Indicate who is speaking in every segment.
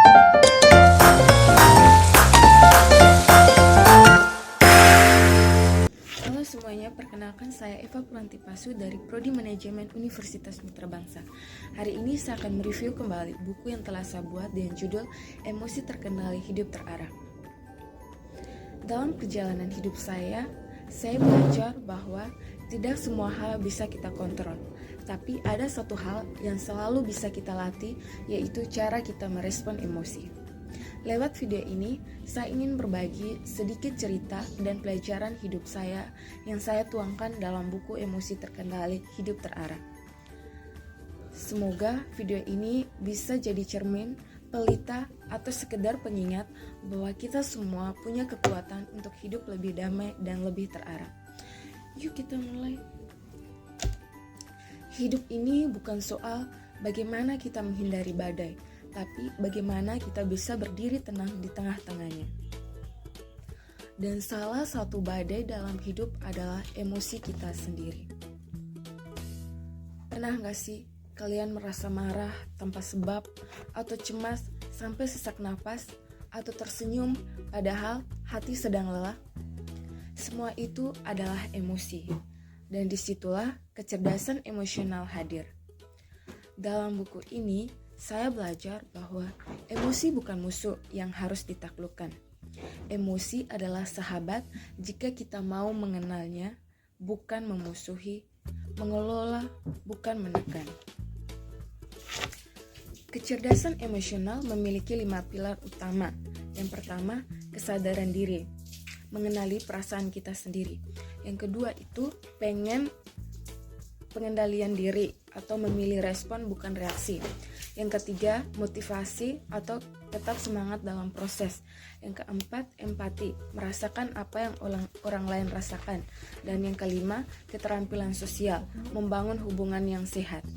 Speaker 1: Halo semuanya, perkenalkan saya Eva Purantipasu dari Prodi Manajemen Universitas Mitra Bangsa. Hari ini saya akan mereview kembali buku yang telah saya buat dengan judul Emosi Terkendali Hidup Terarah. Dalam perjalanan hidup saya belajar bahwa tidak semua hal bisa kita kontrol, tapi ada satu hal yang selalu bisa kita latih, yaitu cara kita merespon emosi. Lewat video ini, saya ingin berbagi sedikit cerita dan pelajaran hidup saya yang saya tuangkan dalam buku Emosi Terkendali Hidup Terarah. Semoga video ini bisa jadi cermin, pelita, atau sekedar pengingat bahwa kita semua punya kekuatan untuk hidup lebih damai dan lebih terarah. Yuk kita mulai. Hidup ini bukan soal bagaimana kita menghindari badai, tapi bagaimana kita bisa berdiri tenang di tengah-tengahnya. Dan salah satu badai dalam hidup adalah emosi kita sendiri. Pernah gak sih kalian merasa marah tanpa sebab, atau cemas sampai sesak napas, atau tersenyum padahal hati sedang lelah? Semua itu adalah emosi, dan disitulah kecerdasan emosional hadir. Dalam buku ini, saya belajar bahwa emosi bukan musuh yang harus ditaklukkan. Emosi adalah sahabat jika kita mau mengenalnya, bukan memusuhi, mengelola, bukan menekan. Kecerdasan emosional memiliki 5 pilar utama. Yang pertama, kesadaran diri, mengenali perasaan kita sendiri. Yang kedua itu pengendalian diri atau memilih respon bukan reaksi. Yang ketiga, motivasi atau tetap semangat dalam proses. Yang keempat, empati, merasakan apa yang orang lain rasakan. Dan yang kelima, keterampilan sosial, membangun hubungan yang sehat.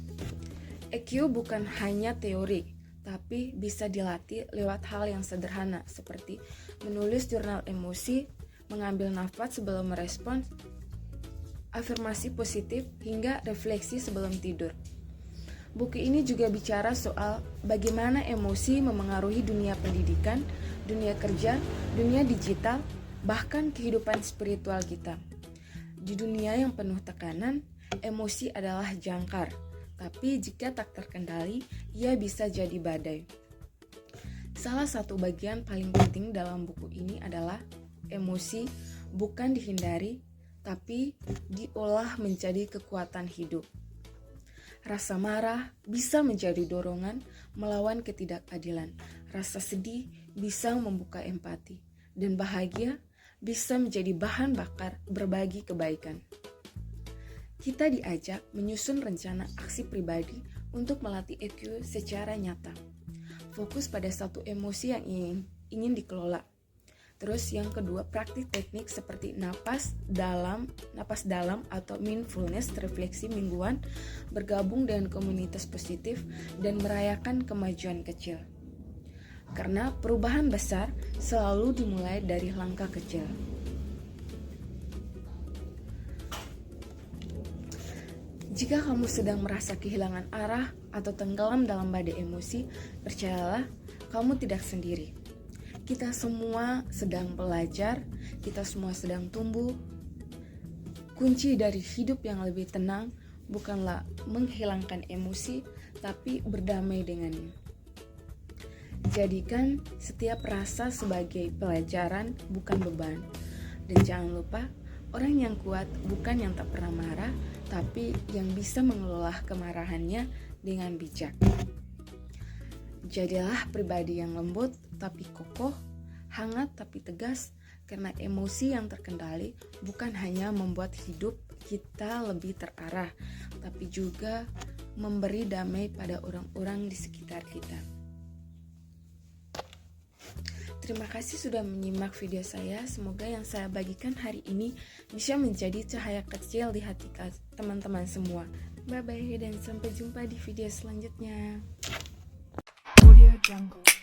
Speaker 1: EQ bukan hanya teori, tapi bisa dilatih lewat hal yang sederhana seperti menulis jurnal emosi, mengambil nafas sebelum merespons, afirmasi positif, hingga refleksi sebelum tidur. Buku ini juga bicara soal bagaimana emosi memengaruhi dunia pendidikan, dunia kerja, dunia digital, bahkan kehidupan spiritual kita. Di dunia yang penuh tekanan, emosi adalah jangkar, tapi jika tak terkendali, ia bisa jadi badai. Salah satu bagian paling penting dalam buku ini adalah emosi bukan dihindari, tapi diolah menjadi kekuatan hidup. Rasa marah bisa menjadi dorongan melawan ketidakadilan. Rasa sedih bisa membuka empati. Dan bahagia bisa menjadi bahan bakar berbagi kebaikan. Kita diajak menyusun rencana aksi pribadi untuk melatih EQ secara nyata. Fokus pada satu emosi yang ingin dikelola. Terus yang kedua, praktik teknik seperti napas dalam atau mindfulness, refleksi mingguan, bergabung dengan komunitas positif, dan merayakan kemajuan kecil. Karena perubahan besar selalu dimulai dari langkah kecil. Jika kamu sedang merasa kehilangan arah atau tenggelam dalam badai emosi, percayalah, kamu tidak sendiri. Kita semua sedang belajar, kita semua sedang tumbuh. Kunci dari hidup yang lebih tenang bukanlah menghilangkan emosi, tapi berdamai dengannya. Jadikan setiap rasa sebagai pelajaran, bukan beban. Dan jangan lupa, orang yang kuat bukan yang tak pernah marah, tapi yang bisa mengelola kemarahannya dengan bijak. Jadilah pribadi yang lembut tapi kokoh, hangat tapi tegas, karena emosi yang terkendali bukan hanya membuat hidup kita lebih terarah, tapi juga memberi damai pada orang-orang di sekitar kita. Terima kasih sudah menyimak video saya. Semoga yang saya bagikan hari ini bisa menjadi cahaya kecil di hati teman-teman semua. Bye-bye dan sampai jumpa di video selanjutnya. Audio Jungle.